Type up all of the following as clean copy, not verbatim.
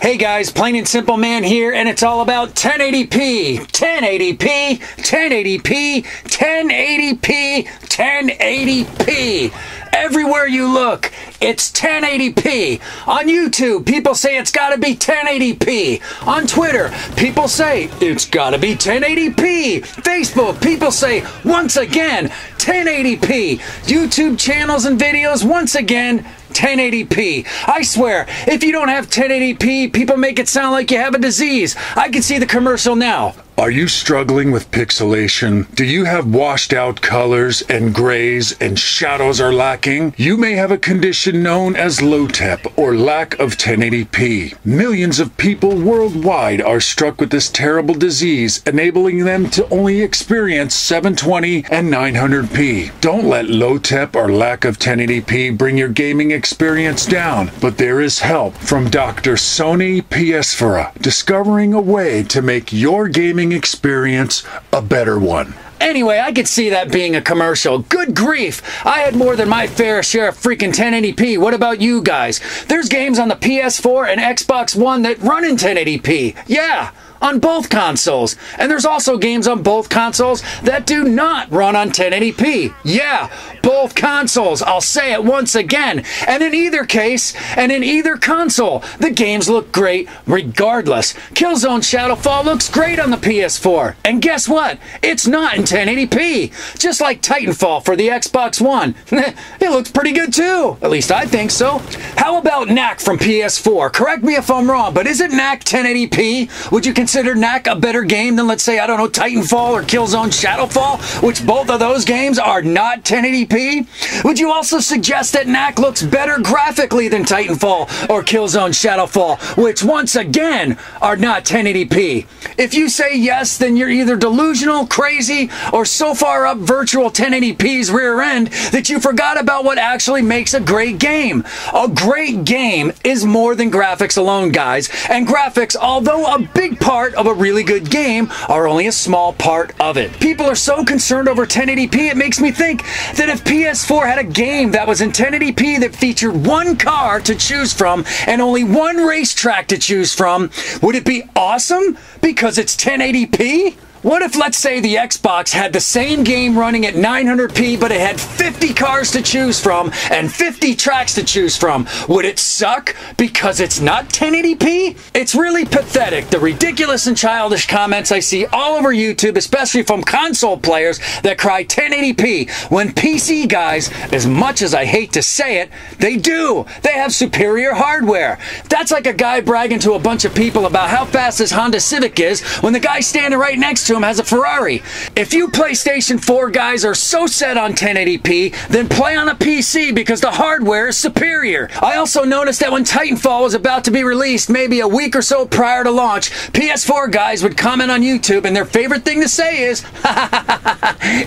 Hey guys, Plain and Simple Man here, and it's all about 1080p, 1080p, 1080p, 1080p, 1080p. Everywhere you look, it's 1080p. On YouTube, people say it's gotta be 1080p. On Twitter, people say it's gotta be 1080p. Facebook, people say, once again, 1080p. YouTube channels and videos, once again, 1080p. I swear, if you don't have 1080p, people make it sound like you have a disease. I can see the commercial now. Are you struggling with pixelation? Do you have washed out colors and grays and shadows are lacking? You may have a condition known as low-tep or lack of 1080p. Millions of people worldwide are struck with this terrible disease, enabling them to only experience 720 and 900p. Don't let low-tep or lack of 1080p bring your gaming experience down, but there is help from Dr. Sony PS4, discovering a way to make your gaming experience a better one. Anyway, I could see that being a commercial. Good grief! I had more than my fair share of freaking 1080p. What about you guys? There's games on the PS4 and Xbox One that run in 1080p. Yeah! On both consoles. And there's also games on both consoles that do not run on 1080p. Yeah, both consoles. I'll say it once again. And in either case, and in either console, the games look great regardless. Killzone Shadowfall looks great on the PS4. And guess what? It's not in 1080p. Just like Titanfall for the Xbox One. It looks pretty good too. At least I think so. How about Knack from PS4? Correct me if I'm wrong, but isn't Knack 1080p? Would you consider Knack a better game than, let's say, I don't know, Titanfall or Killzone Shadowfall, which both of those games are not 1080p? Would you also suggest that Knack looks better graphically than Titanfall or Killzone Shadowfall, which once again are not 1080p? If you say yes, then you're either delusional, crazy, or so far up virtual 1080p's rear end that you forgot about what actually makes a great game. A great game is more than graphics alone, guys, and graphics, although a big part of a really good game, are only a small part of it. People are so concerned over 1080p, it makes me think that if PS4 had a game that was in 1080p that featured one car to choose from and only one racetrack to choose from, would it be awesome because it's 1080p? What if, let's say, the Xbox had the same game running at 900p, but it had 50 cars to choose from and 50 tracks to choose from? Would it suck because it's not 1080p? It's really pathetic, the ridiculous and childish comments I see all over YouTube, especially from console players that cry 1080p, when PC guys, as much as I hate to say it, they do. They have superior hardware. That's like a guy bragging to a bunch of people about how fast his Honda Civic is when the guy standing right next to him has a Ferrari. If you PlayStation 4 guys are so set on 1080p, then play on a PC because the hardware is superior. I also noticed that when Titanfall was about to be released, maybe a week or so prior to launch, PS4 guys would comment on YouTube and their favorite thing to say is,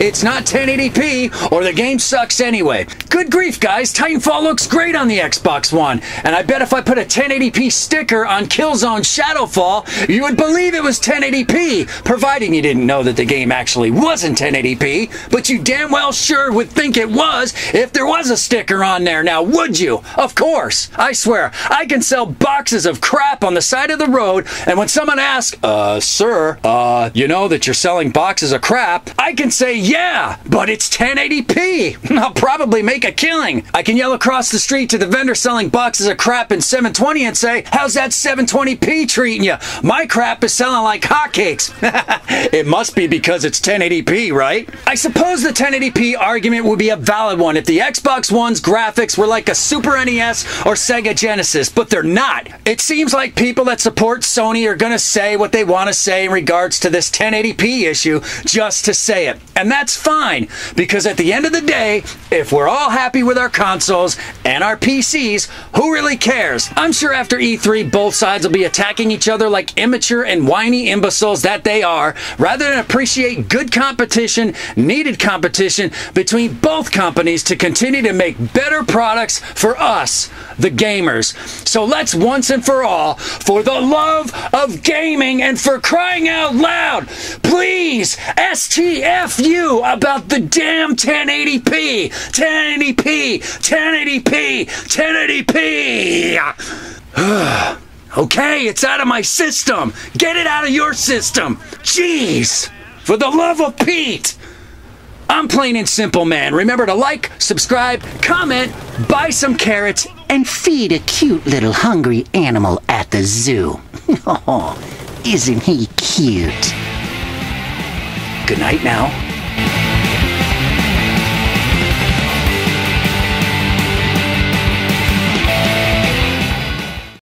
it's not 1080p or the game sucks anyway. Good grief guys, Titanfall looks great on the Xbox One, and I bet if I put a 1080p sticker on Killzone Shadowfall, you would believe it was 1080p, providing you didn't know that the game actually wasn't 1080p, but you damn well sure would think it was if there was a sticker on there. Now, would you? Of course. I swear, I can sell boxes of crap on the side of the road, and when someone asks, sir, you know that you're selling boxes of crap, I can say, yeah, but it's 1080p. I'll probably make a killing. I can yell across the street to the vendor selling boxes of crap in 720 and say, how's that 720p treating you? My crap is selling like hotcakes. It must be because it's 1080p, right? I suppose the 1080p argument would be a valid one if the Xbox One's graphics were like a Super NES or Sega Genesis, but they're not. It seems like people that support Sony are gonna say what they want to say in regards to this 1080p issue just to say it. And that's fine, because at the end of the day, if we're all happy with our consoles and our PCs, who really cares? I'm sure after E3, both sides will be attacking each other like immature and whiny imbeciles that they are, rather than appreciate good competition, needed competition between both companies to continue to make better products for us, the gamers. So let's once and for all, for the love of gaming and for crying out loud, please STFU about the damn 1080p, 1080p, 1080p, 1080p. Okay, it's out of my system. Get it out of your system. Jeez. For the love of Pete. I'm plain and simple, man. Remember to like, subscribe, comment, buy some carrots, and feed a cute little hungry animal at the zoo. Oh, isn't he cute? Good night now.